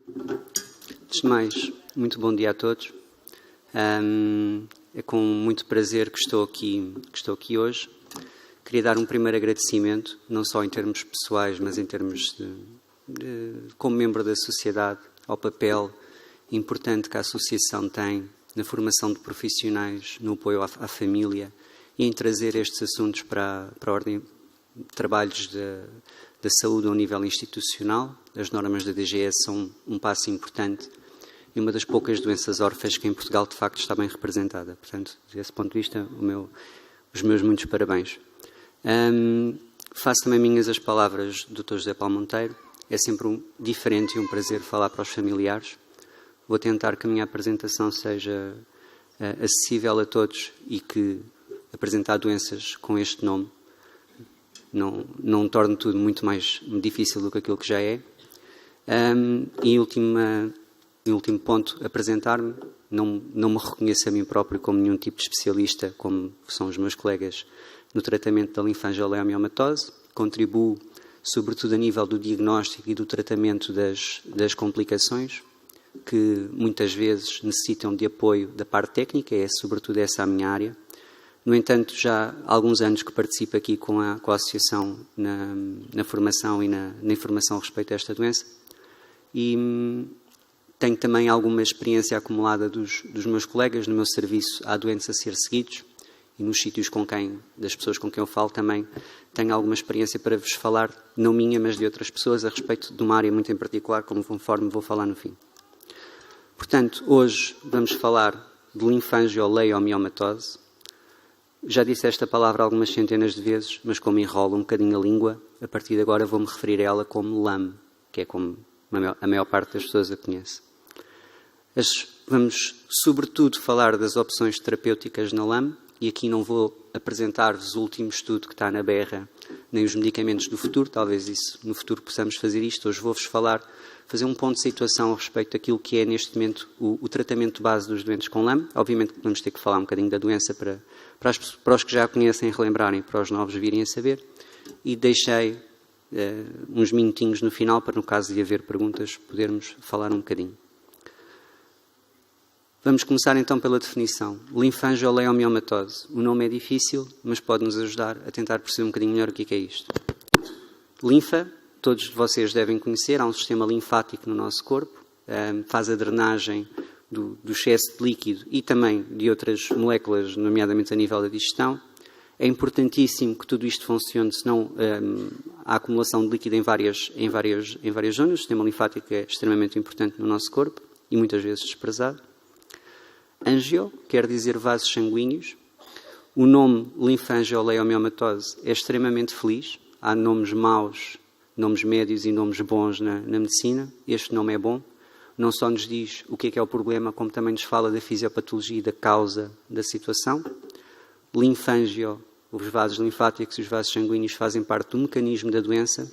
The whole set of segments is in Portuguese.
Antes de mais, muito bom dia a todos. É com muito prazer que estou aqui hoje. Queria dar um primeiro agradecimento, não só em termos pessoais, mas em termos como membro da sociedade, ao papel importante que a Associação tem na formação de profissionais, no apoio à família e em trazer estes assuntos para a ordem de trabalhos da saúde ao nível institucional. As normas da DGS são um passo importante e uma das poucas doenças órfãs que em Portugal, de facto, está bem representada. Portanto, desse ponto de vista, os meus muitos parabéns. Faço também minhas as palavras do Dr. José Paulo Monteiro. É sempre diferente e um prazer falar para os familiares. Vou tentar que a minha apresentação seja acessível a todos e que apresentar doenças com este nome não torne tudo muito mais difícil do que aquilo que já é. E último ponto, apresentar-me. Não me reconheço a mim próprio como nenhum tipo de especialista, como são os meus colegas, no tratamento da linfangioleumiomatosis. Contribuo, sobretudo a nível do diagnóstico e do tratamento das complicações, que muitas vezes necessitam de apoio da parte técnica, é sobretudo essa a minha área. No entanto, já há alguns anos que participo aqui com a Associação na formação e na informação a respeito a esta doença e tenho também alguma experiência acumulada dos meus colegas no meu serviço à doença a ser seguidos e nos sítios das pessoas com quem eu falo também tenho alguma experiência para vos falar, não minha, mas de outras pessoas, a respeito de uma área muito em particular, conforme vou falar no fim. Portanto, hoje vamos falar de linfangioleumiomatosis. Já disse esta palavra algumas centenas de vezes, mas como enrolo um bocadinho a língua, a partir de agora vou-me referir a ela como LAM, que é como a maior parte das pessoas a conhece. Vamos, sobretudo, falar das opções terapêuticas na LAM, e aqui não vou apresentar-vos o último estudo que está na berra, nem os medicamentos do futuro, talvez no futuro possamos fazer isto. Hoje vou-vos fazer um ponto de situação a respeito daquilo que é, neste momento, o tratamento base dos doentes com LAM. Obviamente que vamos ter que falar um bocadinho da doença para os que já a conhecem relembrarem, para os novos virem a saber. E deixei uns minutinhos no final para, no caso de haver perguntas, podermos falar um bocadinho. Vamos começar então pela definição. Linfangioleumiomatosis. O nome é difícil, mas pode-nos ajudar a tentar perceber um bocadinho melhor o que é isto. Linfa, todos vocês devem conhecer, há um sistema linfático no nosso corpo, faz a drenagem do excesso de líquido e também de outras moléculas, nomeadamente a nível da digestão. É importantíssimo que tudo isto funcione, senão há acumulação de líquido em várias zonas. O sistema linfático é extremamente importante no nosso corpo e muitas vezes desprezado. Angio quer dizer vasos sanguíneos. O nome linfangioleumiomatosis é extremamente feliz. Há nomes maus, nomes médios e nomes bons na medicina. Este nome é bom. Não só nos diz o que é o problema, como também nos fala da fisiopatologia e da causa da situação. Linfangio, os vasos linfáticos e os vasos sanguíneos fazem parte do mecanismo da doença.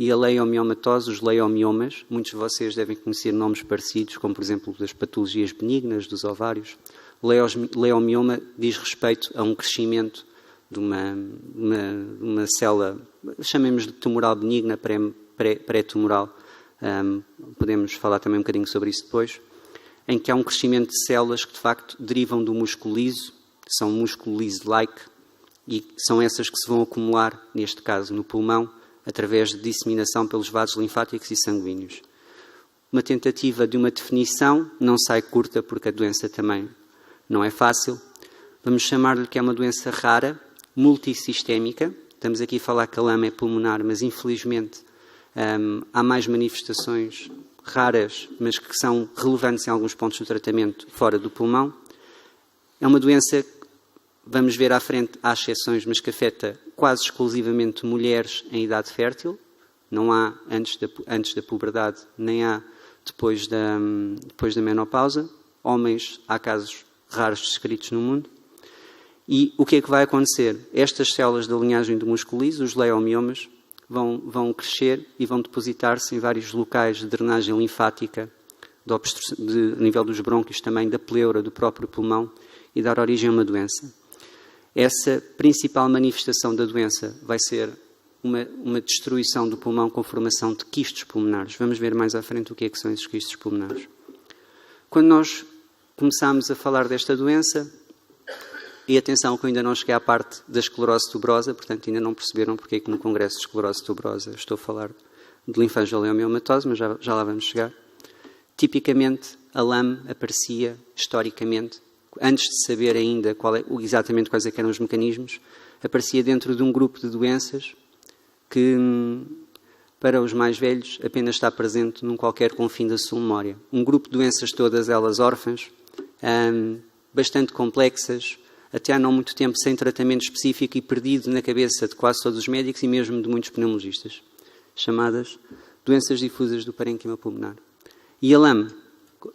E a leiomiomatosis, os leomiomas, muitos de vocês devem conhecer nomes parecidos, como por exemplo das patologias benignas dos ovários. Leomioma diz respeito a um crescimento de uma célula, chamemos-lhe tumoral benigna, pré-tumoral. Podemos falar também um bocadinho sobre isso depois, em que há um crescimento de células que de facto derivam do músculo liso, são músculo liso-like, e são essas que se vão acumular, neste caso no pulmão, através de disseminação pelos vasos linfáticos e sanguíneos. Uma tentativa de uma definição não sai curta, porque a doença também não é fácil. Vamos chamar-lhe que é uma doença rara, multissistémica. Estamos aqui a falar que a LAM é pulmonar, mas infelizmente há mais manifestações raras, mas que são relevantes em alguns pontos do tratamento fora do pulmão. É uma doença, vamos ver à frente, há exceções, mas que afeta quase exclusivamente mulheres em idade fértil. Não há antes da puberdade, nem há depois da menopausa. Homens, há casos raros descritos no mundo. E o que é que vai acontecer? Estas células da linhagem do músculo liso, os leomiomas, vão crescer e vão depositar-se em vários locais de drenagem linfática, a nível dos brônquios também, da pleura, do próprio pulmão, e dar origem a uma doença. Essa principal manifestação da doença vai ser uma destruição do pulmão com formação de quistos pulmonares. Vamos ver mais à frente o que é que são esses quistos pulmonares. Quando nós começámos a falar desta doença, e atenção que eu ainda não cheguei à parte da esclerose tuberosa, portanto ainda não perceberam porque é que no Congresso de Esclerose Tuberosa estou a falar de linfangioleumiomatosa, mas já lá vamos chegar. Tipicamente, a LAM aparecia, historicamente, antes de saber ainda exatamente quais eram os mecanismos, aparecia dentro de um grupo de doenças que, para os mais velhos, apenas está presente num qualquer confim da sua memória. Um grupo de doenças, todas elas órfãs, bastante complexas, até há não muito tempo sem tratamento específico e perdido na cabeça de quase todos os médicos e mesmo de muitos pneumologistas, chamadas doenças difusas do parênquima pulmonar. E a LAM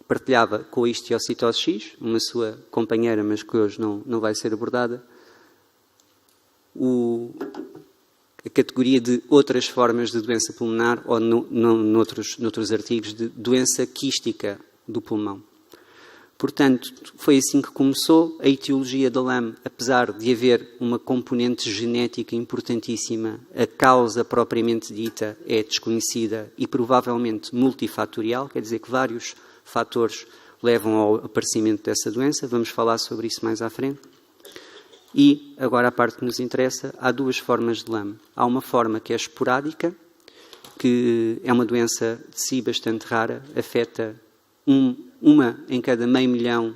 partilhava com a histiocitose X, uma sua companheira, mas que hoje não vai ser abordada, a categoria de outras formas de doença pulmonar ou noutros artigos de doença quística do pulmão. Portanto, foi assim que começou a etiologia da LAM, apesar de haver uma componente genética importantíssima, a causa propriamente dita é desconhecida e provavelmente multifatorial, quer dizer que vários fatores levam ao aparecimento dessa doença. Vamos falar sobre isso mais à frente. E, agora a parte que nos interessa, há duas formas de LAM. Há uma forma que é esporádica, que é uma doença de si bastante rara, afeta uma em cada meio milhão,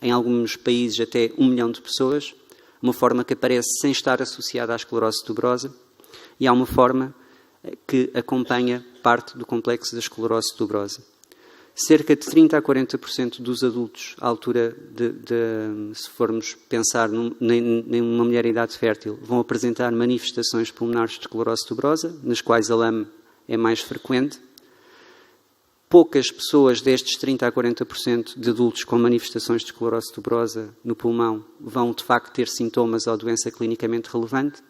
em alguns países até 1 milhão de pessoas, uma forma que aparece sem estar associada à esclerose tuberosa, e há uma forma que acompanha parte do complexo da esclerose tuberosa. Cerca de 30% a 40% dos adultos, à altura se formos pensar numa mulher em idade fértil, vão apresentar manifestações pulmonares de esclerose tuberosa, nas quais a LAM é mais frequente. Poucas pessoas destes 30% a 40% de adultos com manifestações de esclerose tuberosa no pulmão vão, de facto, ter sintomas ou doença clinicamente relevante.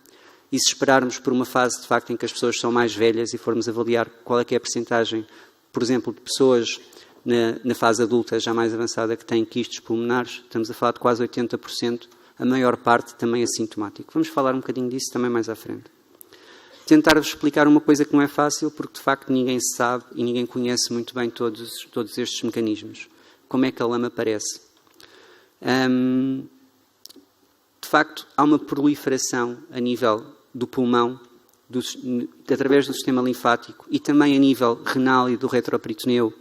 E se esperarmos por uma fase, de facto, em que as pessoas são mais velhas e formos avaliar qual é que é a percentagem, por exemplo, de pessoas na fase adulta já mais avançada que têm quistos pulmonares, estamos a falar de quase 80%, a maior parte também assintomático. Vamos falar um bocadinho disso também mais à frente. Tentar-vos explicar uma coisa que não é fácil, porque de facto ninguém sabe e ninguém conhece muito bem todos estes mecanismos. Como é que a LAM aparece? De facto, há uma proliferação a nível do pulmão, através do sistema linfático e também a nível renal e do retroperitoneu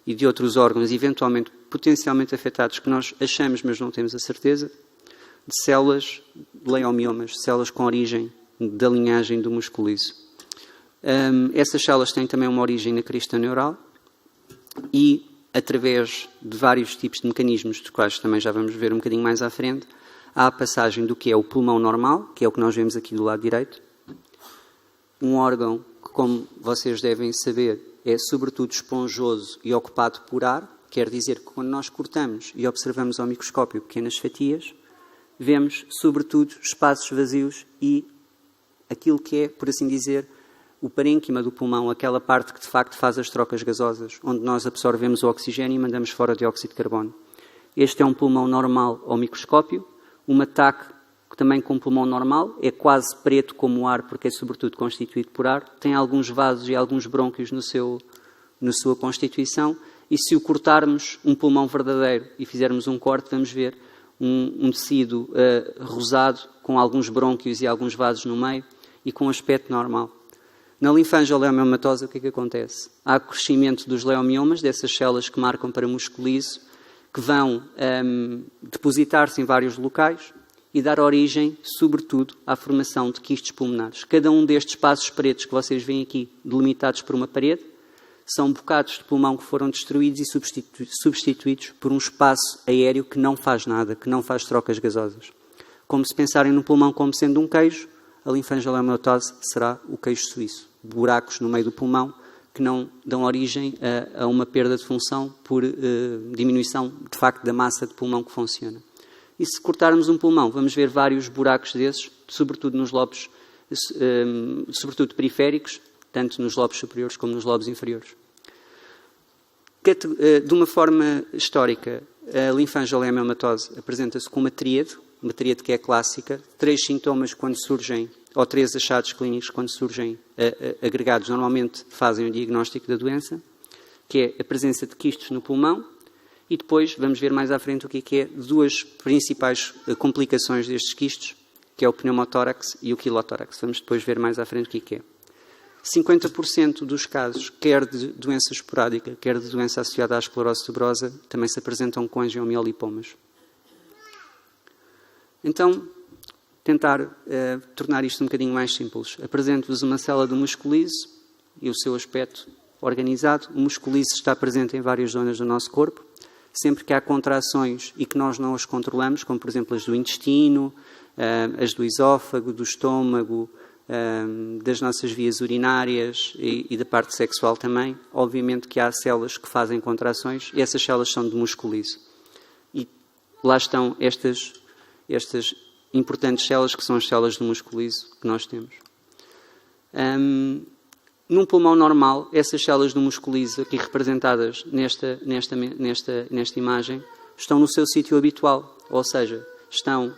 e de outros órgãos, eventualmente potencialmente afetados, que nós achamos, mas não temos a certeza, de células, leiomiomas, células com origem da linhagem do músculo liso. Essas células têm também uma origem na crista neural e, através de vários tipos de mecanismos, dos quais também já vamos ver um bocadinho mais à frente, há a passagem do que é o pulmão normal, que é o que nós vemos aqui do lado direito, um órgão que, como vocês devem saber, é sobretudo esponjoso e ocupado por ar, quer dizer que quando nós cortamos e observamos ao microscópio pequenas fatias, vemos sobretudo espaços vazios e aquilo que é, por assim dizer, o parênquima do pulmão, aquela parte que de facto faz as trocas gasosas, onde nós absorvemos o oxigênio e mandamos fora o dióxido de carbono. Este é um pulmão normal ao microscópio, um macaco também com pulmão normal, é quase preto como o ar, porque é sobretudo constituído por ar, tem alguns vasos e alguns brônquios na sua constituição, e se o cortarmos um pulmão verdadeiro e fizermos um corte, vamos ver um tecido rosado, com alguns brônquios e alguns vasos no meio, e com aspecto normal. Na linfangioleumiomatosa, o que é que acontece? Há crescimento dos leomiomas, dessas células que marcam para músculo liso, que vão depositar-se em vários locais e dar origem, sobretudo, à formação de quistos pulmonares. Cada um destes espaços pretos que vocês veem aqui, delimitados por uma parede, são bocados de pulmão que foram destruídos e substituídos por um espaço aéreo que não faz nada, que não faz trocas gasosas. Como se pensarem no pulmão como sendo um queijo, a linfangioleumimatose será o queijo suíço. Buracos no meio do pulmão que não dão origem a uma perda de função por diminuição, de facto, da massa de pulmão que funciona. E se cortarmos um pulmão, vamos ver vários buracos desses, sobretudo nos lobos, sobretudo periféricos, tanto nos lobos superiores como nos lobos inferiores. De uma forma histórica, a linfangioleumiomatosa apresenta-se com uma tríade que é clássica, 3 sintomas quando surgem ou 3 achados clínicos quando surgem agregados, normalmente fazem o diagnóstico da doença, que é a presença de quistos no pulmão, e depois vamos ver mais à frente o que é 2 principais complicações destes quistos, que é o pneumotórax e o quilotórax. Vamos depois ver mais à frente o que é. 50% dos casos, quer de doença esporádica, quer de doença associada à esclerose tuberosa, também se apresentam com angiomiolipomas. Então, tentar tornar isto um bocadinho mais simples. Apresento-vos uma célula do musculíseo e o seu aspecto organizado. O musculíseo está presente em várias zonas do nosso corpo. Sempre que há contrações e que nós não as controlamos, como por exemplo as do intestino, as do esófago, do estômago, das nossas vias urinárias e da parte sexual também, obviamente que há células que fazem contrações e essas células são de musculíseo. E lá estão estas importantes células que são as células do musculíseo que nós temos. Num pulmão normal, essas células do musculíseo, aqui representadas nesta imagem, estão no seu sítio habitual, ou seja, estão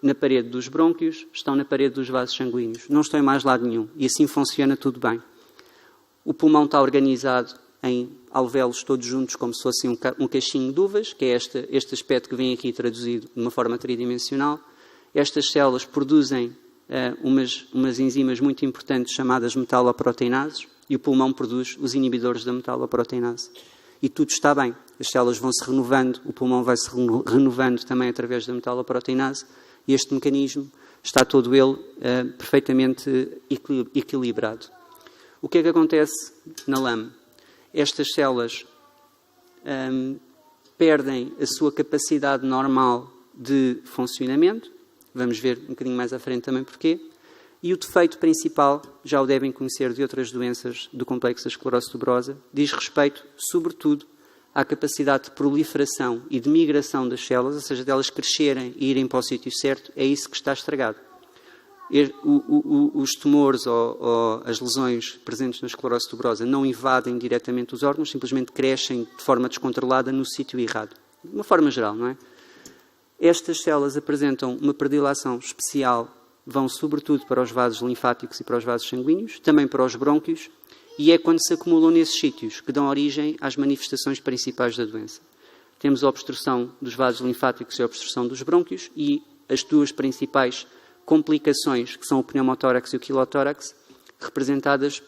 na parede dos brônquios, estão na parede dos vasos sanguíneos, não estão em mais lado nenhum, e assim funciona tudo bem. O pulmão está organizado em alvéolos todos juntos, como se fosse um cachinho de uvas, que é este aspecto que vem aqui traduzido de uma forma tridimensional. Estas células produzem umas enzimas muito importantes chamadas metaloproteinases e o pulmão produz os inibidores da metaloproteinase. E tudo está bem. As células vão se renovando, o pulmão vai se renovando também através da metaloproteinase e este mecanismo está todo ele perfeitamente equilibrado. O que é que acontece na LAM? Estas células perdem a sua capacidade normal de funcionamento. Vamos ver um bocadinho mais à frente também porquê. E o defeito principal, já o devem conhecer de outras doenças do complexo da esclerose tuberosa, diz respeito, sobretudo, à capacidade de proliferação e de migração das células, ou seja, delas crescerem e irem para o sítio certo, é isso que está estragado. Os tumores ou as lesões presentes na esclerose tuberosa não invadem diretamente os órgãos, simplesmente crescem de forma descontrolada no sítio errado. De uma forma geral, não é? Estas células apresentam uma predileção especial, vão sobretudo para os vasos linfáticos e para os vasos sanguíneos, também para os brônquios, e é quando se acumulam nesses sítios que dão origem às manifestações principais da doença. Temos a obstrução dos vasos linfáticos e a obstrução dos brônquios, e as 2 principais complicações, que são o pneumotórax e o quilotórax, representadas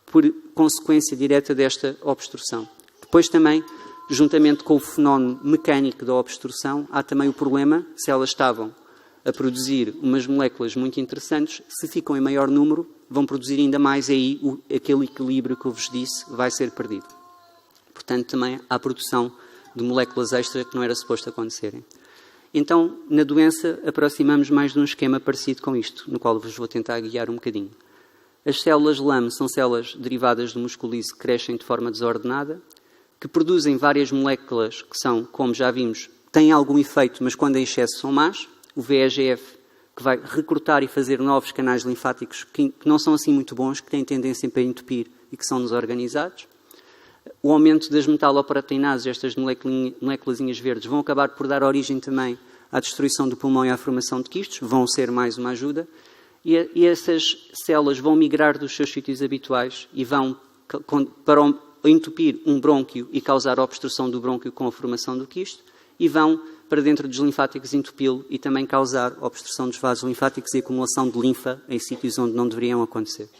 por consequência direta desta obstrução. Depois também, juntamente com o fenómeno mecânico da obstrução, há também o problema, se elas estavam a produzir umas moléculas muito interessantes, se ficam em maior número, vão produzir ainda mais, aí aquele equilíbrio que eu vos disse vai ser perdido. Portanto, também há produção de moléculas extra que não era suposto acontecerem. Então, na doença, aproximamos mais de um esquema parecido com isto, no qual vos vou tentar guiar um bocadinho. As células LAM são células derivadas do musculíseo que crescem de forma desordenada, que produzem várias moléculas que são, como já vimos, têm algum efeito, mas quando em excesso são más. O VEGF, que vai recrutar e fazer novos canais linfáticos que não são assim muito bons, que têm tendência para entupir e que são desorganizados. O aumento das metaloproteinases, estas moléculazinhas verdes, vão acabar por dar origem também à destruição do pulmão e à formação de quistos, vão ser mais uma ajuda. E essas células vão migrar dos seus sítios habituais e vão para entupir um brônquio e causar a obstrução do brônquio com a formação do quisto, e vão para dentro dos linfáticos entupi-lo e também causar obstrução dos vasos linfáticos e acumulação de linfa em sítios onde não deveriam acontecer.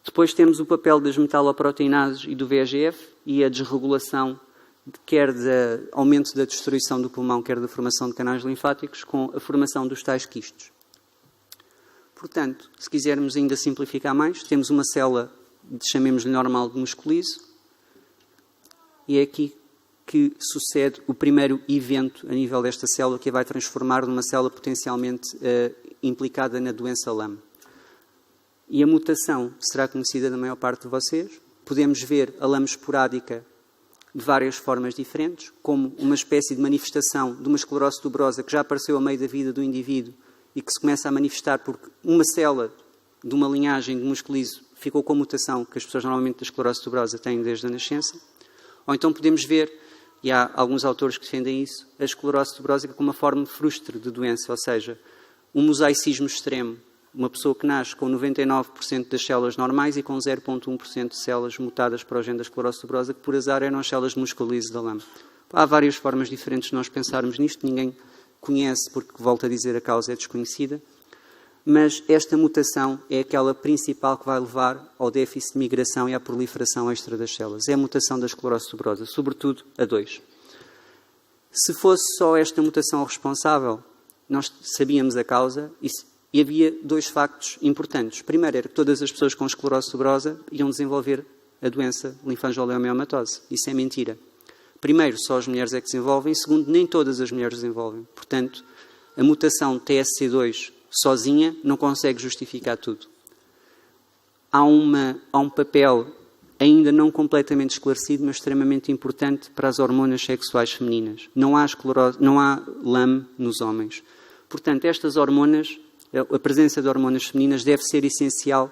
Depois temos o papel das metaloproteinases e do VEGF e a desregulação, quer de aumento da destruição do pulmão, quer da formação de canais linfáticos, com a formação dos tais quistos. Portanto, se quisermos ainda simplificar mais, temos uma célula, chamemos-lhe normal, de musculíseo, e é aqui que sucede o primeiro evento a nível desta célula que a vai transformar numa célula potencialmente implicada na doença LAM. E a mutação será conhecida da maior parte de vocês. Podemos ver a LAM esporádica de várias formas diferentes, como uma espécie de manifestação de uma esclerose tuberosa que já apareceu a meio da vida do indivíduo e que se começa a manifestar porque uma célula de uma linhagem de musculíseo ficou com a mutação que as pessoas normalmente da esclerose tuberosa têm desde a nascença. Ou então podemos ver, e há alguns autores que defendem isso, a esclerose tuberosa como uma forma frustre de doença, ou seja, um mosaicismo extremo uma pessoa que nasce com 99% das células normais e com 0,1% de células mutadas para o gene da esclerose tuberosa, que por azar eram as células de musculose da lama. Há várias formas diferentes de nós pensarmos nisto, ninguém conhece, porque, volto a dizer, a causa é desconhecida, mas esta mutação é aquela principal que vai levar ao déficit de migração e à proliferação extra das células. É a mutação da esclerose tuberosa, sobretudo a 2. Se fosse só esta mutação responsável, nós sabíamos a causa e havia 2 factos importantes. Primeiro era que todas as pessoas com esclerose tuberosa iam desenvolver a doença linfangioleumeomatose. Isso é mentira. Primeiro, só as mulheres é que desenvolvem. Segundo, nem todas as mulheres desenvolvem. Portanto, a mutação TSC2 sozinha não consegue justificar tudo. Há um papel ainda não completamente esclarecido, mas extremamente importante para as hormonas sexuais femininas. Não há LAM nos homens. Portanto, estas hormonas, a presença de hormonas femininas deve ser essencial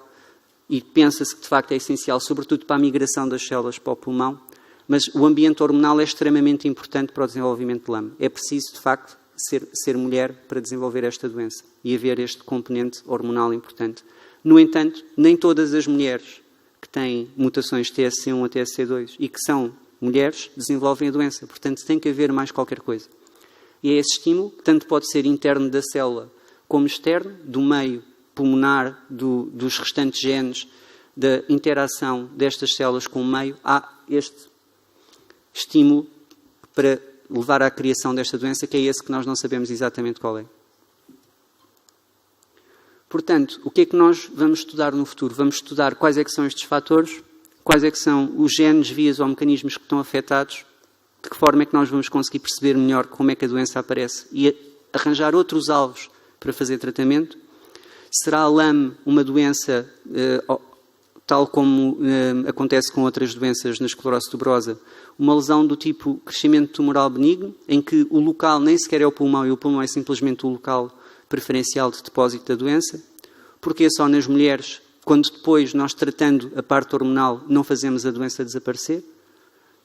e pensa-se que de facto é essencial, sobretudo para a migração das células para o pulmão, mas o ambiente hormonal é extremamente importante para o desenvolvimento de LAM. É preciso, de facto, ser mulher para desenvolver esta doença e haver este componente hormonal importante. No entanto, nem todas as mulheres que têm mutações TSC1 a TSC2 e que são mulheres desenvolvem a doença. Portanto, tem que haver mais qualquer coisa. E é esse estímulo, que tanto pode ser interno da célula como externo, do meio pulmonar, dos restantes genes, da interação destas células com o meio. Há este estímulo para levar à criação desta doença, que é esse que nós não sabemos exatamente qual é. Portanto, o que é que nós vamos estudar no futuro? Vamos estudar quais é que são estes fatores, quais é que são os genes, vias ou mecanismos que estão afetados, de que forma é que nós vamos conseguir perceber melhor como é que a doença aparece e arranjar outros alvos para fazer tratamento. Será a LAM uma doença, tal como acontece com outras doenças na esclerose tuberosa, uma lesão do tipo crescimento tumoral benigno, em que o local nem sequer é o pulmão e o pulmão é simplesmente o local preferencial de depósito da doença? Porque só nas mulheres, quando depois nós tratando a parte hormonal não fazemos a doença desaparecer?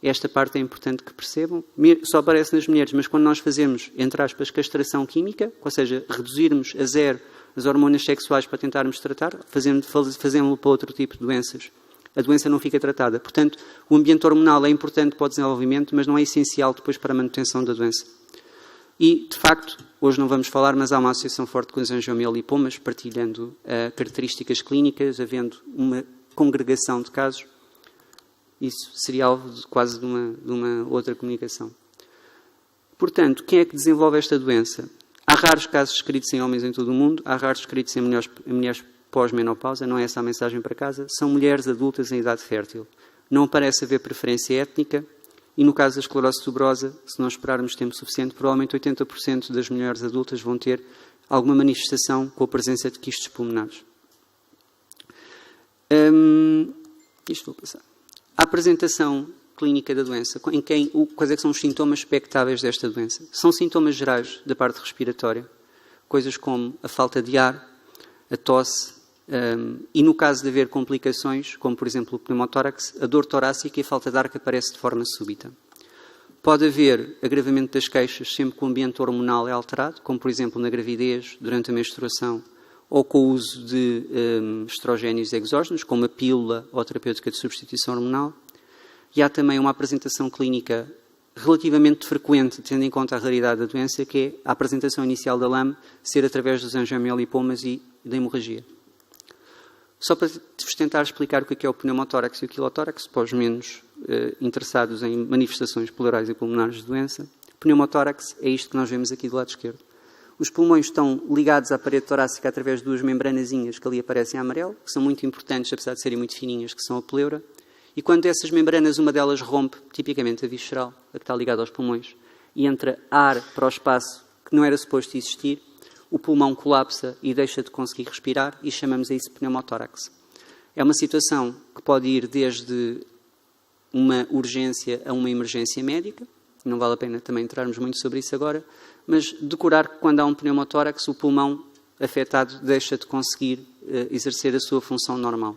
Esta parte é importante que percebam. Só aparece nas mulheres, mas quando nós fazemos, entre aspas, castração química, ou seja, reduzirmos a 0 as hormonas sexuais para tentarmos tratar, fazemos-lo para outro tipo de doenças. A doença não fica tratada. Portanto, o ambiente hormonal é importante para o desenvolvimento, mas não é essencial depois para a manutenção da doença. E, de facto, hoje não vamos falar, mas há uma associação forte com os angiomielipomas, partilhando características clínicas, havendo uma congregação de casos. Isso seria alvo quase de uma outra comunicação. Portanto, quem é que desenvolve esta doença? Há raros casos escritos em homens em todo o mundo, há raros escritos em mulheres pós-menopausa, não é essa a mensagem para casa, são mulheres adultas em idade fértil. Não parece haver preferência étnica e, no caso da esclerose tuberosa, se não esperarmos tempo suficiente, provavelmente 80% das mulheres adultas vão ter alguma manifestação com a presença de quistos pulmonares. Isto vou passar. A apresentação clínica da doença, quais é que são os sintomas expectáveis desta doença? São sintomas gerais da parte respiratória, coisas como a falta de ar, a tosse, e no caso de haver complicações, como por exemplo o pneumotórax, a dor torácica e a falta de ar que aparece de forma súbita. Pode haver agravamento das queixas sempre que o ambiente hormonal é alterado, como por exemplo na gravidez, durante a menstruação, ou com o uso de estrogénios exógenos, como a pílula ou a terapêutica de substituição hormonal. E há também uma apresentação clínica relativamente frequente, tendo em conta a raridade da doença, que é a apresentação inicial da LAM ser através dos angiomielipomas e da hemorragia. Só para vos tentar explicar o que é o pneumotórax e o quilotórax, para os menos interessados em manifestações pleurais e pulmonares de doença. O pneumotórax é isto que nós vemos aqui do lado esquerdo. Os pulmões estão ligados à parede torácica através de 2 membranazinhas que ali aparecem em amarelo, que são muito importantes, apesar de serem muito fininhas, que são a pleura. E quando essas membranas, uma delas rompe, tipicamente a visceral, a que está ligada aos pulmões, e entra ar para o espaço que não era suposto existir, o pulmão colapsa e deixa de conseguir respirar e chamamos a isso pneumotórax. É uma situação que pode ir desde uma urgência a uma emergência médica, não vale a pena também entrarmos muito sobre isso agora, mas decorar que quando há um pneumotórax o pulmão afetado deixa de conseguir exercer a sua função normal.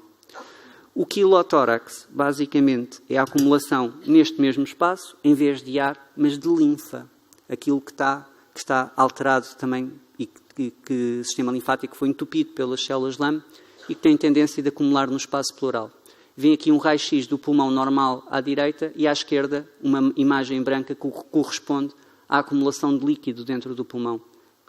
O quilotórax, basicamente, é a acumulação neste mesmo espaço, em vez de ar, mas de linfa. Aquilo que está alterado também e que que o sistema linfático foi entupido pelas células LAM e que tem tendência de acumular no espaço pleural. Vem aqui um raio-x do pulmão normal à direita e à esquerda uma imagem branca que corresponde à acumulação de líquido dentro do pulmão.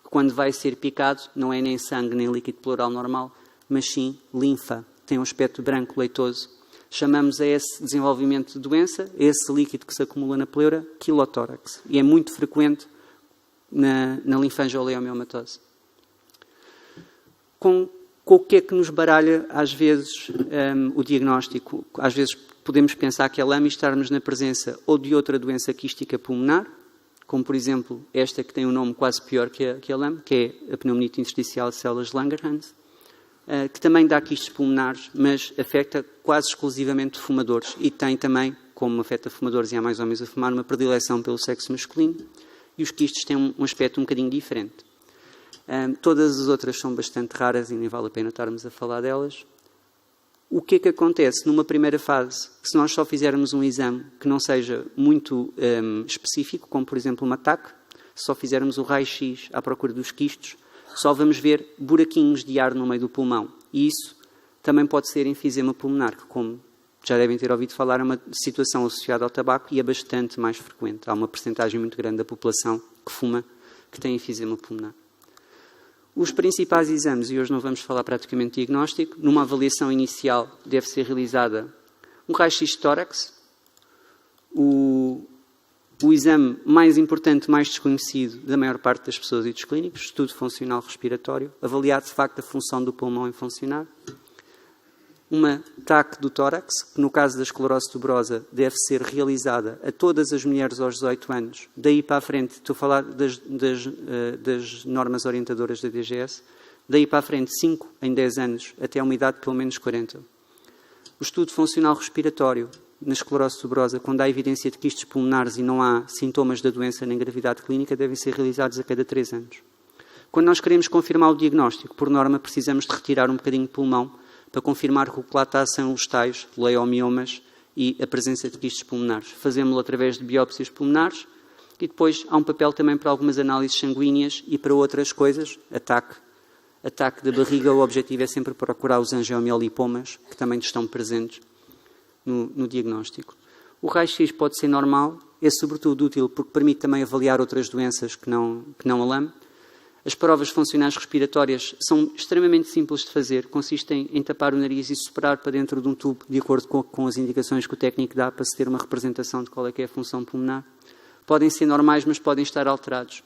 Quando vai ser picado, não é nem sangue nem líquido pleural normal, mas sim linfa. Tem um aspecto branco leitoso. Chamamos a esse desenvolvimento de doença, esse líquido que se acumula na pleura, quilotórax. E é muito frequente na linfangioleumioma-tosse. Com o que é que nos baralha, às vezes, o diagnóstico? Às vezes podemos pensar que é LAM e estarmos na presença ou de outra doença quística pulmonar, como, por exemplo, esta que tem um nome quase pior que a LAM, que é a pneumonite intersticial de células de Langerhans, que também dá quistes pulmonares, mas afeta quase exclusivamente fumadores e tem também, como afeta fumadores e há mais homens a fumar, uma predileção pelo sexo masculino, e os quistes têm um aspecto um bocadinho diferente. Todas as outras são bastante raras e nem vale a pena estarmos a falar delas. O que é que acontece numa primeira fase, se nós só fizermos um exame que não seja muito específico, como por exemplo uma TAC, se só fizermos o raio-x à procura dos quistos, só vamos ver buraquinhos de ar no meio do pulmão. E isso também pode ser enfisema pulmonar, que, como já devem ter ouvido falar, é uma situação associada ao tabaco e é bastante mais frequente. Há uma percentagem muito grande da população que fuma que tem enfisema pulmonar. Os principais exames, e hoje não vamos falar praticamente de diagnóstico, numa avaliação inicial deve ser realizada um raio-x de tórax, o exame mais importante, mais desconhecido da maior parte das pessoas e dos clínicos, estudo funcional respiratório, avaliar de facto a função do pulmão em funcionar, uma TAC do tórax, que no caso da esclerose tuberosa deve ser realizada a todas as mulheres aos 18 anos. Daí para a frente, estou a falar das normas orientadoras da DGS, daí para a frente 5 em 10 anos, até uma idade de pelo menos 40. O estudo funcional respiratório na esclerose tuberosa, quando há evidência de quistes pulmonares e não há sintomas da doença nem gravidade clínica, devem ser realizados a cada 3 anos. Quando nós queremos confirmar o diagnóstico, por norma precisamos de retirar um bocadinho de pulmão para confirmar que o que lá está são os tais leiomiomas e a presença de quistes pulmonares. Fazemos-lo através de biópsias pulmonares e depois há um papel também para algumas análises sanguíneas e para outras coisas, ataque da barriga. O objetivo é sempre procurar os angiomiolipomas, que também estão presentes no diagnóstico. O raio-x pode ser normal, é sobretudo útil porque permite também avaliar outras doenças que não a LAM. As provas funcionais respiratórias são extremamente simples de fazer, consistem em tapar o nariz e soprar para dentro de um tubo, de acordo com as indicações que o técnico dá para se ter uma representação de qual é que é a função pulmonar. Podem ser normais, mas podem estar alterados.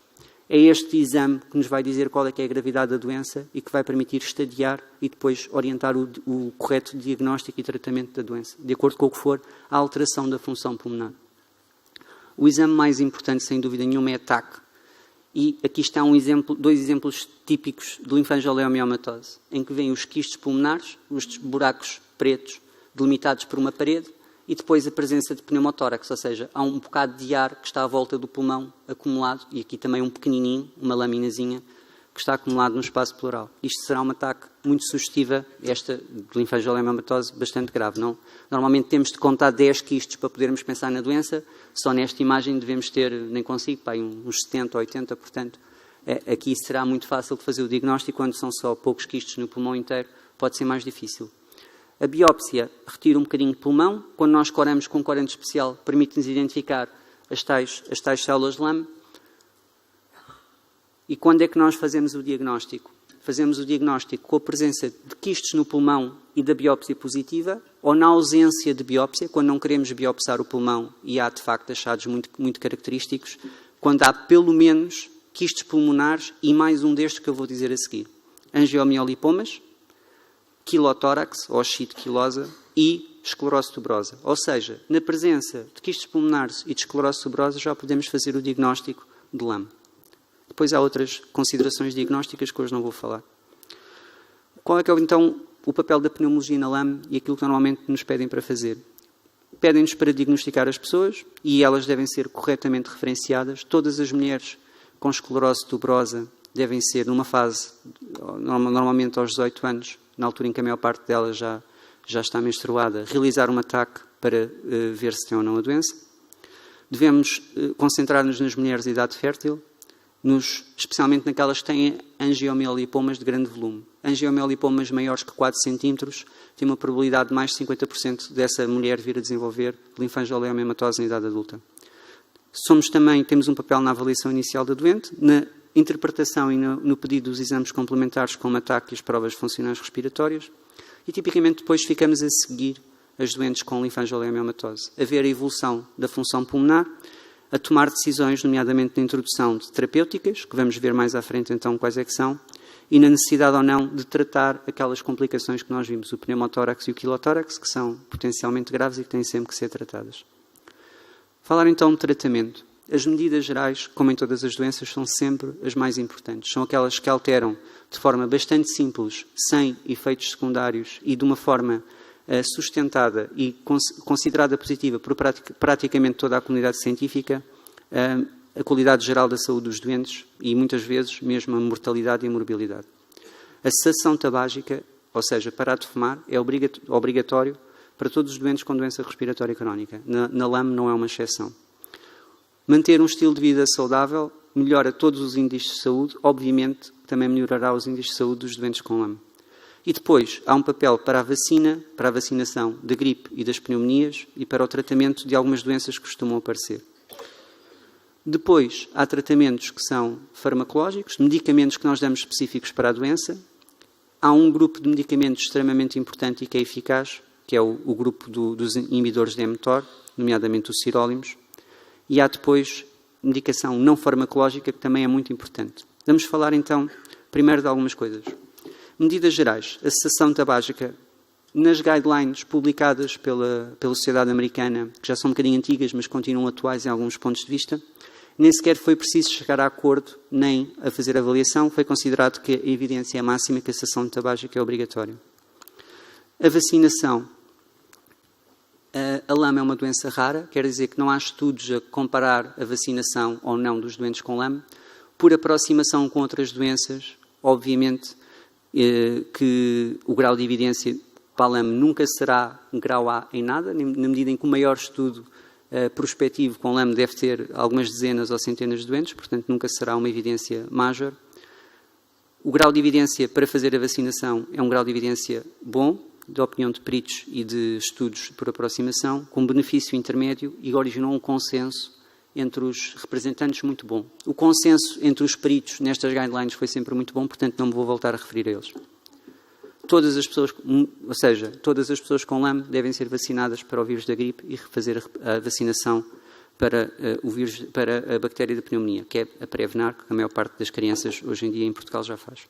É este exame que nos vai dizer qual é que é a gravidade da doença e que vai permitir estadiar e depois orientar o correto diagnóstico e tratamento da doença, de acordo com o que for a alteração da função pulmonar. O exame mais importante, sem dúvida nenhuma, é a TAC. E aqui está dois exemplos típicos de linfangioleumioma-tosse, em que vêm os quistes pulmonares, os buracos pretos delimitados por uma parede, e depois a presença de pneumotórax, ou seja, há um bocado de ar que está à volta do pulmão acumulado, e aqui também um pequenininho, uma laminazinha, que está acumulado no espaço pleural. Isto será um ataque muito sugestiva, esta de linfangioleumioma-tosse, bastante grave. Não? Normalmente temos de contar 10 quistes para podermos pensar na doença, só nesta imagem devemos ter, nem consigo, uns 70 ou 80, portanto, aqui será muito fácil de fazer o diagnóstico, quando são só poucos quistes no pulmão inteiro, pode ser mais difícil. A biópsia retira um bocadinho de pulmão, quando nós coramos com um corante especial, permite-nos identificar as tais células de LAM. E quando é que nós fazemos o diagnóstico? Fazemos o diagnóstico com a presença de quistes no pulmão e da biópsia positiva, ou na ausência de biópsia, quando não queremos biopsar o pulmão e há, de facto, achados muito, muito característicos, quando há, pelo menos, quistes pulmonares e mais um destes que eu vou dizer a seguir. Angiomiolipomas, quilotórax, ou xitoquilosa, e esclerose tuberosa. Ou seja, na presença de quistes pulmonares e de esclerose tuberosa já podemos fazer o diagnóstico de LAM. Depois há outras considerações diagnósticas que hoje não vou falar. Qual é que é, então, o papel da pneumologia na LAM e aquilo que normalmente nos pedem para fazer? Pedem-nos para diagnosticar as pessoas e elas devem ser corretamente referenciadas. Todas as mulheres com esclerose tuberosa devem ser numa fase, normalmente aos 18 anos, na altura em que a maior parte delas já está menstruada, realizar uma TAC para ver se tem ou não a doença. Devemos concentrar-nos nas mulheres de idade fértil. especialmente naquelas que têm angiomiolipomas de grande volume. Angiomiolipomas maiores que 4 cm têm uma probabilidade de mais de 50% dessa mulher vir a desenvolver linfangioleumematose na idade adulta. Temos um papel na avaliação inicial da doente, na interpretação e no pedido dos exames complementares como ataque e as provas funcionais respiratórias, e tipicamente depois ficamos a seguir as doentes com linfangioleumematose, a ver a evolução da função pulmonar, a tomar decisões, nomeadamente na introdução de terapêuticas, que vamos ver mais à frente então quais é que são, e na necessidade ou não de tratar aquelas complicações que nós vimos, o pneumotórax e o quilotórax, que são potencialmente graves e que têm sempre que ser tratadas. Falar então de tratamento. As medidas gerais, como em todas as doenças, são sempre as mais importantes. São aquelas que alteram de forma bastante simples, sem efeitos secundários e de uma forma sustentada e considerada positiva por praticamente toda a comunidade científica, a qualidade geral da saúde dos doentes e, muitas vezes, mesmo a mortalidade e a morbilidade. A cessação tabágica, ou seja, parar de fumar, é obrigatório para todos os doentes com doença respiratória crónica. Na LAM não é uma exceção. Manter um estilo de vida saudável melhora todos os índices de saúde, obviamente também melhorará os índices de saúde dos doentes com LAM. E depois há um papel para a vacina, para a vacinação da gripe e das pneumonias e para o tratamento de algumas doenças que costumam aparecer. Depois há tratamentos que são farmacológicos, medicamentos que nós damos específicos para a doença. Há um grupo de medicamentos extremamente importante e que é eficaz, que é o grupo dos inibidores de mTOR, nomeadamente os sirolimus. E há depois medicação não farmacológica, que também é muito importante. Vamos falar então primeiro de algumas coisas. Medidas gerais. A cessação tabágica, nas guidelines publicadas pela Sociedade Americana, que já são um bocadinho antigas, mas continuam atuais em alguns pontos de vista, nem sequer foi preciso chegar a acordo, nem a fazer avaliação. Foi considerado que a evidência é máxima que a cessação tabágica é obrigatória. A vacinação. A LAM é uma doença rara, quer dizer que não há estudos a comparar a vacinação ou não dos doentes com LAM. Por aproximação com outras doenças, obviamente que o grau de evidência para a LAM nunca será grau A em nada, na medida em que o maior estudo prospectivo com LAM deve ter algumas dezenas ou centenas de doentes, portanto nunca será uma evidência major. O grau de evidência para fazer a vacinação é um grau de evidência bom, de opinião de peritos e de estudos por aproximação, com benefício intermédio, e originou um consenso entre os representantes muito bom. O consenso entre os peritos nestas guidelines foi sempre muito bom, portanto não me vou voltar a referir a eles. Todas as pessoas com LAM devem ser vacinadas para o vírus da gripe e refazer a vacinação para a bactéria da pneumonia, que é a Prevnar, que a maior parte das crianças hoje em dia em Portugal já faz.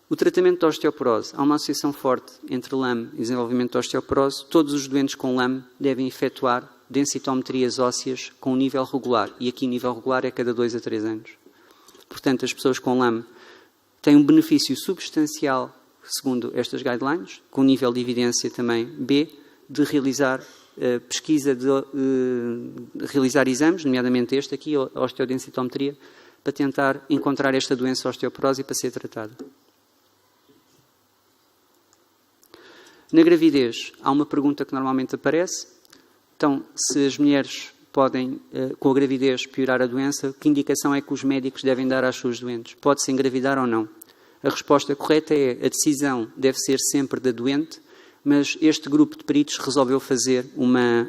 O tratamento da osteoporose. Há uma associação forte entre LAM e desenvolvimento de osteoporose. Todos os doentes com LAM devem efetuar densitometrias ósseas com um nível regular. E aqui o nível regular é cada 2 a 3 anos. Portanto, as pessoas com LAM têm um benefício substancial, segundo estas guidelines, com um nível de evidência também B, de realizar pesquisa, de realizar exames, nomeadamente este aqui, a osteodensitometria, para tentar encontrar esta doença osteoporose e para ser tratada. Na gravidez, há uma pergunta que normalmente aparece. Então, se as mulheres podem, com a gravidez, piorar a doença, que indicação é que os médicos devem dar às suas doentes? Pode-se engravidar ou não? A resposta correta é: a decisão deve ser sempre da doente, mas este grupo de peritos resolveu fazer uma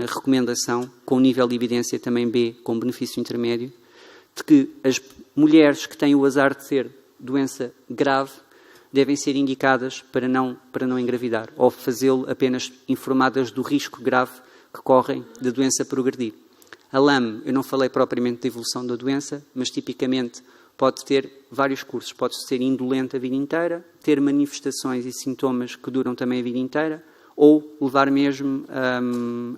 recomendação com um nível de evidência também B, com benefício intermédio, de que as mulheres que têm o azar de ter doença grave devem ser indicadas para não engravidar, ou fazê-lo apenas informadas do risco grave que correm da doença progredir. A LAM, eu não falei propriamente da evolução da doença, mas tipicamente pode ter vários cursos. Pode ser indolente a vida inteira, ter manifestações e sintomas que duram também a vida inteira, ou levar mesmo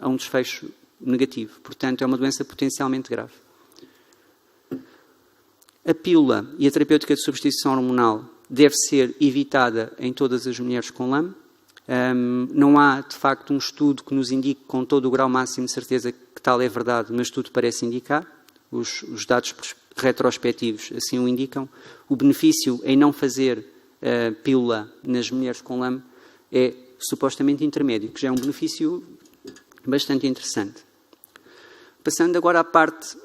a um desfecho negativo. Portanto, é uma doença potencialmente grave. A pílula e a terapêutica de substituição hormonal deve ser evitada em todas as mulheres com LAM. Não há, de facto, um estudo que nos indique com todo o grau máximo de certeza que tal é verdade, mas tudo parece indicar. Os dados retrospectivos assim o indicam. O benefício em não fazer pílula nas mulheres com LAM é supostamente intermédio, que já é um benefício bastante interessante. Passando agora à parte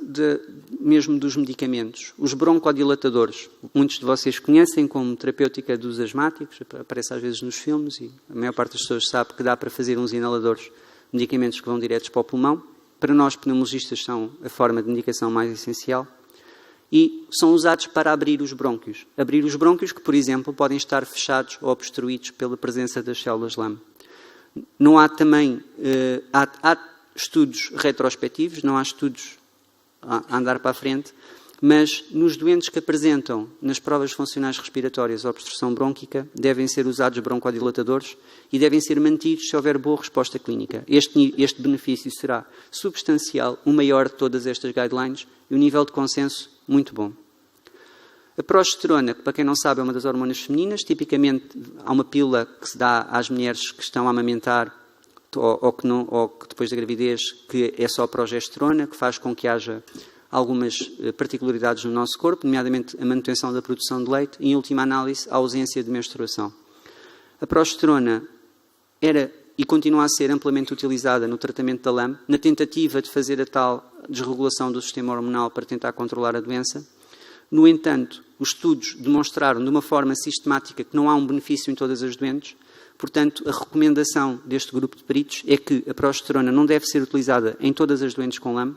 mesmo dos medicamentos. Os broncodilatadores. Muitos de vocês conhecem como terapêutica dos asmáticos, aparece às vezes nos filmes e a maior parte das pessoas sabe que dá para fazer uns inaladores, medicamentos que vão diretos para o pulmão. Para nós, pneumologistas, são a forma de medicação mais essencial. E são usados para abrir os brônquios. Abrir os brônquios que, por exemplo, podem estar fechados ou obstruídos pela presença das células LAM. Não há também... há estudos retrospectivos, não há estudos a andar para a frente, mas nos doentes que apresentam nas provas funcionais respiratórias a obstrução brônquica, devem ser usados broncodilatadores e devem ser mantidos se houver boa resposta clínica. Este benefício será substancial, o maior de todas estas guidelines, e o nível de consenso muito bom. A progesterona, que para quem não sabe é uma das hormonas femininas, tipicamente há uma pílula que se dá às mulheres que estão a amamentar ou que depois da gravidez, que é só progesterona, que faz com que haja algumas particularidades no nosso corpo, nomeadamente a manutenção da produção de leite e, em última análise, a ausência de menstruação. A progesterona era e continua a ser amplamente utilizada no tratamento da LAM, na tentativa de fazer a tal desregulação do sistema hormonal para tentar controlar a doença. No entanto, os estudos demonstraram de uma forma sistemática que não há um benefício em todas as doentes. Portanto, a recomendação deste grupo de peritos é que a progesterona não deve ser utilizada em todas as doentes com LAM,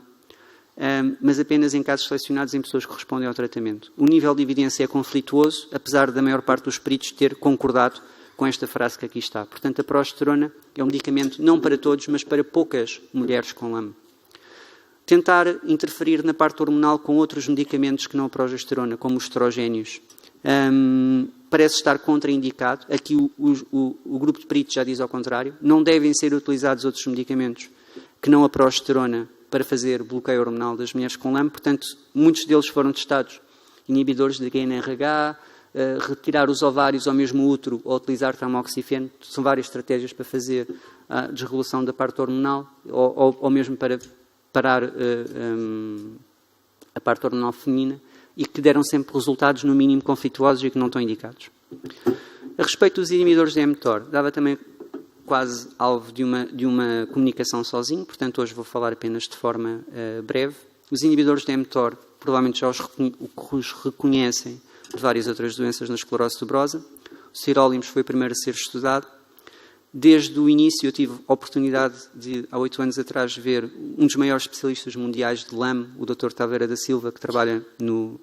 mas apenas em casos selecionados em pessoas que respondem ao tratamento. O nível de evidência é conflituoso, apesar da maior parte dos peritos ter concordado com esta frase que aqui está. Portanto, a progesterona é um medicamento não para todos, mas para poucas mulheres com LAM. Tentar interferir na parte hormonal com outros medicamentos que não a progesterona, como os estrogénios, parece estar contraindicado. Aqui o grupo de peritos já diz ao contrário. Não devem ser utilizados outros medicamentos que não a progesterona para fazer bloqueio hormonal das mulheres com LAM. Portanto, muitos deles foram testados. Inibidores de GnRH, retirar os ovários ao mesmo útero ou utilizar tamoxifeno. São várias estratégias para fazer a desregulação da parte hormonal ou mesmo para parar a parte hormonal feminina, e que deram sempre resultados, no mínimo, conflituosos e que não estão indicados. A respeito dos inibidores de mTOR, dava também quase alvo de uma comunicação sozinho, portanto, hoje vou falar apenas de forma breve. Os inibidores de mTOR, provavelmente já os reconhecem de várias outras doenças na esclerose tuberosa. O sirolimus foi o primeiro a ser estudado. Desde o início, eu tive a oportunidade de, há 8 anos atrás, ver um dos maiores especialistas mundiais de LAM, o Dr. Taveira da Silva, que trabalha no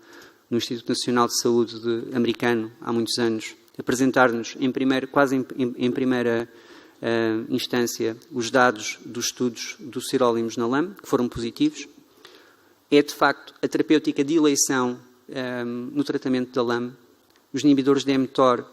Instituto Nacional de Saúde americano há muitos anos, apresentar-nos quase em primeira instância os dados dos estudos do sirolimus na LAM, que foram positivos. É, de facto, a terapêutica de eleição no tratamento da LAM. Os inibidores de mTOR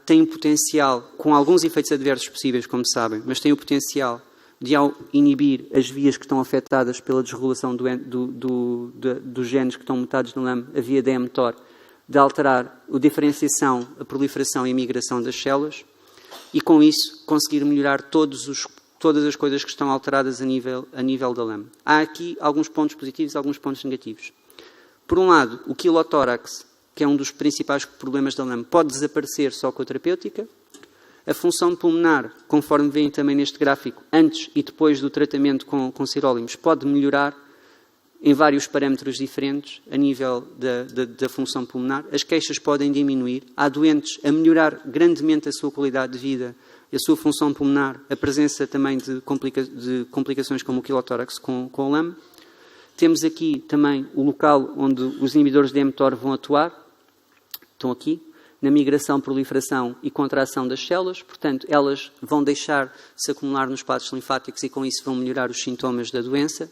têm potencial, com alguns efeitos adversos possíveis, como sabem, mas têm o potencial de, ao inibir as vias que estão afetadas pela desregulação dos genes que estão mutados no LAM, a via de mTOR, de alterar a diferenciação, a proliferação e a migração das células, e com isso conseguir melhorar todas as coisas que estão alteradas a nível da LAM. Há aqui alguns pontos positivos e alguns pontos negativos. Por um lado, o quilotórax, que é um dos principais problemas da LAM, pode desaparecer só com a terapêutica. A função pulmonar, conforme veem também neste gráfico, antes e depois do tratamento com sirolimus, pode melhorar em vários parâmetros diferentes a nível da função pulmonar. As queixas podem diminuir. Há doentes a melhorar grandemente a sua qualidade de vida, a sua função pulmonar, a presença também de complicações como o quilotórax com o LAM. Temos aqui também o local onde os inibidores de mTOR vão atuar. Estão aqui, na migração, proliferação e contração das células. Portanto, elas vão deixar se acumular nos vasos linfáticos e com isso vão melhorar os sintomas da doença.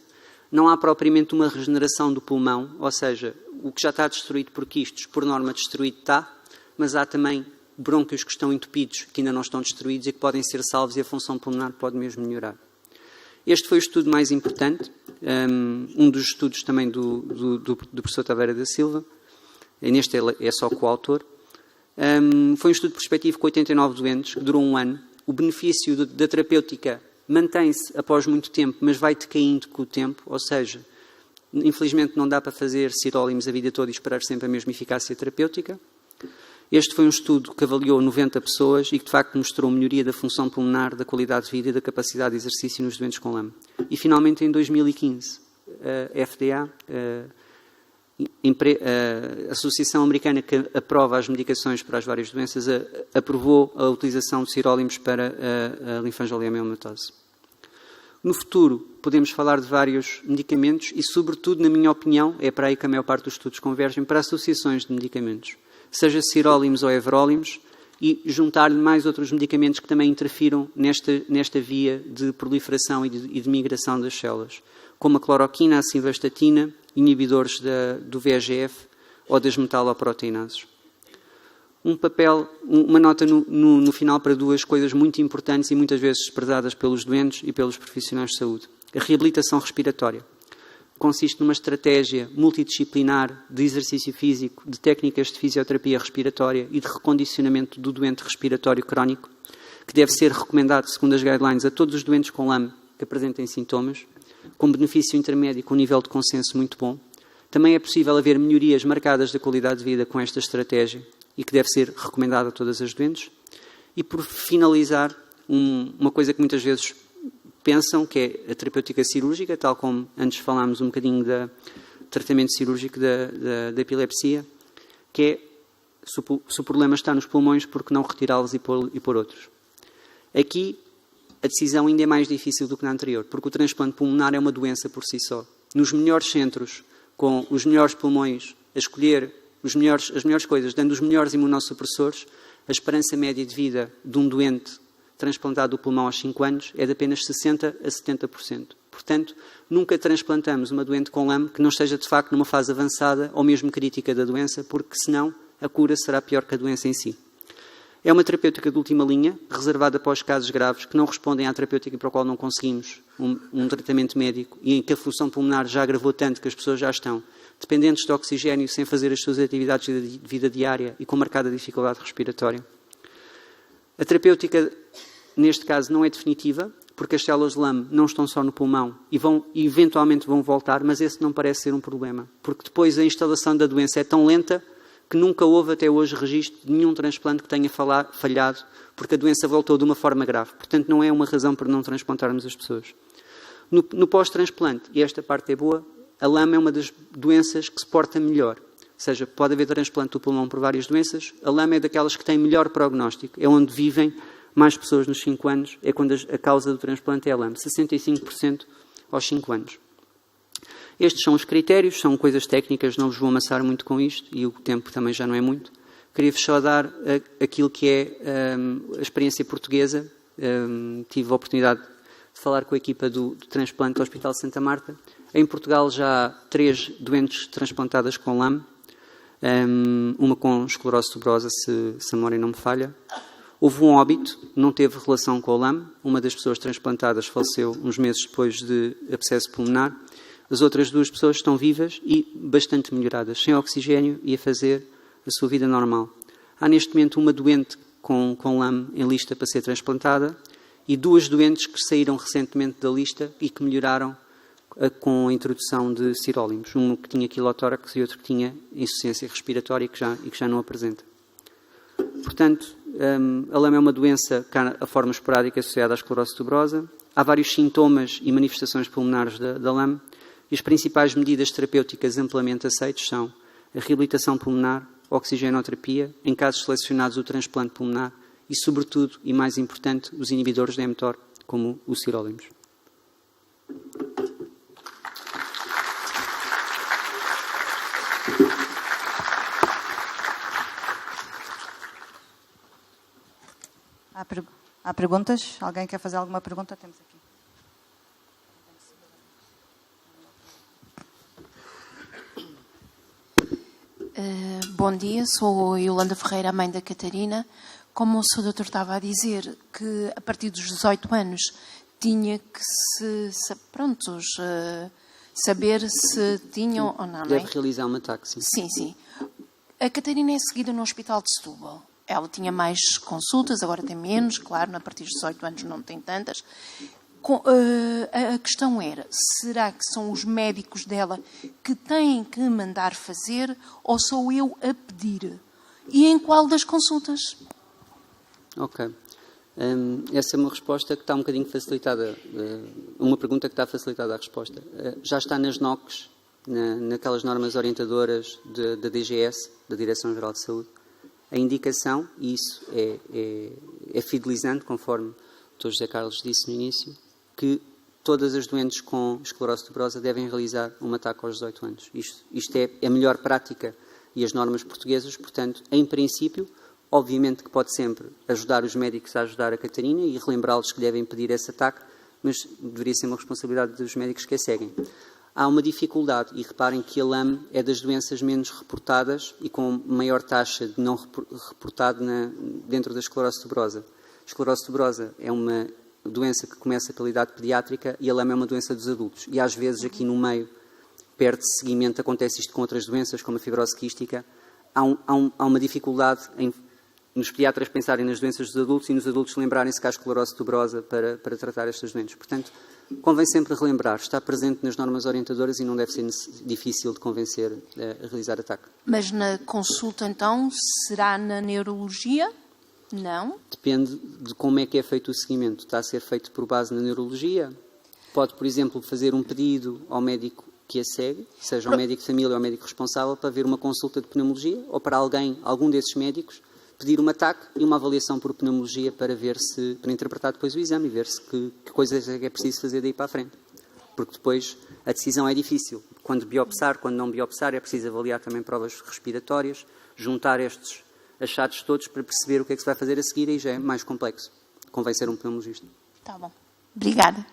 Não há propriamente uma regeneração do pulmão, ou seja, o que já está destruído por quistos, por norma destruído está, mas há também brônquios que estão entupidos, que ainda não estão destruídos e que podem ser salvos e a função pulmonar pode mesmo melhorar. Este foi o estudo mais importante, um dos estudos também do professor Taveira da Silva, e neste ele é só coautor. Foi um estudo prospectivo com 89 doentes, que durou 1 ano. O benefício da terapêutica mantém-se após muito tempo, mas vai decaindo com o tempo, ou seja, infelizmente não dá para fazer sirolimus a vida toda e esperar sempre a mesma eficácia terapêutica. Este foi um estudo que avaliou 90 pessoas e que, de facto, mostrou melhoria da função pulmonar, da qualidade de vida e da capacidade de exercício nos doentes com LAM. E, finalmente, em 2015, a FDA, a Associação Americana que aprova as medicações para as várias doenças, aprovou a utilização de sirolimus para a linfangioliomielmatose. No futuro, podemos falar de vários medicamentos e, sobretudo, na minha opinião, é para aí que a maior parte dos estudos convergem, para associações de medicamentos, seja sirolimus ou everolimus, e juntar-lhe mais outros medicamentos que também interfiram nesta via de proliferação e de migração das células, como a cloroquina, a simvastatina, inibidores do VEGF ou das metaloproteinases. Uma nota no final para duas coisas muito importantes e muitas vezes desprezadas pelos doentes e pelos profissionais de saúde. A reabilitação respiratória consiste numa estratégia multidisciplinar de exercício físico, de técnicas de fisioterapia respiratória e de recondicionamento do doente respiratório crónico, que deve ser recomendado, segundo as guidelines, a todos os doentes com LAM que apresentem sintomas, com benefício intermédio e com um nível de consenso muito bom. Também é possível haver melhorias marcadas da qualidade de vida com esta estratégia e que deve ser recomendada a todas as doentes. E, por finalizar, uma coisa que muitas vezes pensam, que é a terapêutica cirúrgica, tal como antes falámos um bocadinho do tratamento cirúrgico da epilepsia, que é, se o problema está nos pulmões, porque não retirá-los e pôr outros. Aqui, a decisão ainda é mais difícil do que na anterior, porque o transplante pulmonar é uma doença por si só. Nos melhores centros, com os melhores pulmões, a escolher as melhores coisas, dando os melhores imunossupressores, a esperança média de vida de um doente transplantado do pulmão aos 5 anos é de apenas 60% a 70%. Portanto, nunca transplantamos uma doente com LAM que não esteja, de facto, numa fase avançada ou mesmo crítica da doença, porque, senão, a cura será pior que a doença em si. É uma terapêutica de última linha, reservada para os casos graves que não respondem à terapêutica para a qual não conseguimos um tratamento médico e em que a função pulmonar já agravou tanto que as pessoas já estão dependentes de oxigênio sem fazer as suas atividades de vida diária e com marcada dificuldade respiratória. A terapêutica, neste caso, não é definitiva, porque as células de LAM não estão só no pulmão e eventualmente vão voltar, mas esse não parece ser um problema, porque depois a instalação da doença é tão lenta que nunca houve até hoje registro de nenhum transplante que tenha falhado, porque a doença voltou de uma forma grave. Portanto, não é uma razão para não transplantarmos as pessoas. No pós-transplante, e esta parte é boa, a LAM é uma das doenças que se porta melhor. Ou seja, pode haver transplante do pulmão por várias doenças. A LAM é daquelas que têm melhor prognóstico. É onde vivem mais pessoas nos 5 anos. É quando a causa do transplante é a LAM. 65% aos 5 anos. Estes são os critérios, são coisas técnicas, não vos vou amassar muito com isto, e o tempo também já não é muito. Queria-vos só dar aquilo que é a experiência portuguesa. Tive a oportunidade de falar com a equipa do transplante do Hospital Santa Marta. Em Portugal já há 3 doentes transplantadas com LAM, uma com esclerose tuberosa, se a memória não me falha. Houve um óbito, não teve relação com o LAM. Uma das pessoas transplantadas faleceu uns meses depois de abscesso pulmonar. As outras 2 pessoas estão vivas e bastante melhoradas, sem oxigênio e a fazer a sua vida normal. Há neste momento uma doente com LAM em lista para ser transplantada e 2 doentes que saíram recentemente da lista e que melhoraram com a introdução de sirolimus. Um que tinha quilotórax e outro que tinha insuficiência respiratória e que já não apresenta. Portanto, a LAM é uma doença que há a forma esporádica associada à esclerose tuberosa. Há vários sintomas e manifestações pulmonares da LAM. E as principais medidas terapêuticas amplamente aceitas são a reabilitação pulmonar, a oxigenoterapia, em casos selecionados o transplante pulmonar e, sobretudo, e mais importante, os inibidores de mTOR, como o sirolimus. Há perguntas? Alguém quer fazer alguma pergunta? Temos aqui. Bom dia, sou Yolanda Ferreira, a mãe da Catarina. Como o Sr. Doutor estava a dizer, que a partir dos 18 anos tinha que saber se tinham ou não, Deve realizar uma taxa. Sim. A Catarina é seguida no Hospital de Setúbal. Ela tinha mais consultas, agora tem menos, claro, a partir dos 18 anos não tem tantas. A questão era, será que são os médicos dela que têm que mandar fazer ou sou eu a pedir? E em qual das consultas? Ok. Essa é uma resposta que está um bocadinho facilitada, uma pergunta que está facilitada a resposta. Já está nas NOCs, naquelas normas orientadoras da DGS, da Direção-Geral de Saúde, a indicação, e isso é fidelizante, conforme o Dr. José Carlos disse no início, que todas as doentes com esclerose tuberosa devem realizar uma TAC aos 18 anos. Isto é a melhor prática e as normas portuguesas, portanto, em princípio, obviamente que pode sempre ajudar os médicos a ajudar a Catarina e relembrá-los que devem pedir esse TAC, mas deveria ser uma responsabilidade dos médicos que a seguem. Há uma dificuldade, e reparem que a LAM é das doenças menos reportadas e com maior taxa de não reportado dentro da esclerose tuberosa. A esclerose tuberosa é uma doença que começa pela idade pediátrica e a LAM é uma doença dos adultos. E às vezes aqui no meio perde-se seguimento, acontece isto com outras doenças, como a fibrose quística. Há uma dificuldade nos pediatras pensarem nas doenças dos adultos e nos adultos lembrarem-se que há esclerose tuberosa para tratar estas doenças. Portanto, convém sempre relembrar, está presente nas normas orientadoras e não deve ser difícil de convencer a realizar a TAC. Mas na consulta, então, será na neurologia? Não? Depende de como é que é feito o seguimento. Está a ser feito por base na neurologia. Pode, por exemplo, fazer um pedido ao médico que a segue, seja o médico de família ou o médico responsável, para ver uma consulta de pneumologia, ou para algum desses médicos, pedir uma TAC e uma avaliação por pneumologia para interpretar depois o exame e ver se que coisas é preciso fazer daí para a frente. Porque depois a decisão é difícil. Quando biopsar, quando não biopsar, é preciso avaliar também provas respiratórias, juntar estes achados todos para perceber o que é que se vai fazer a seguir e já é mais complexo. Convém ser um pneumologista. Tá bom. Obrigada.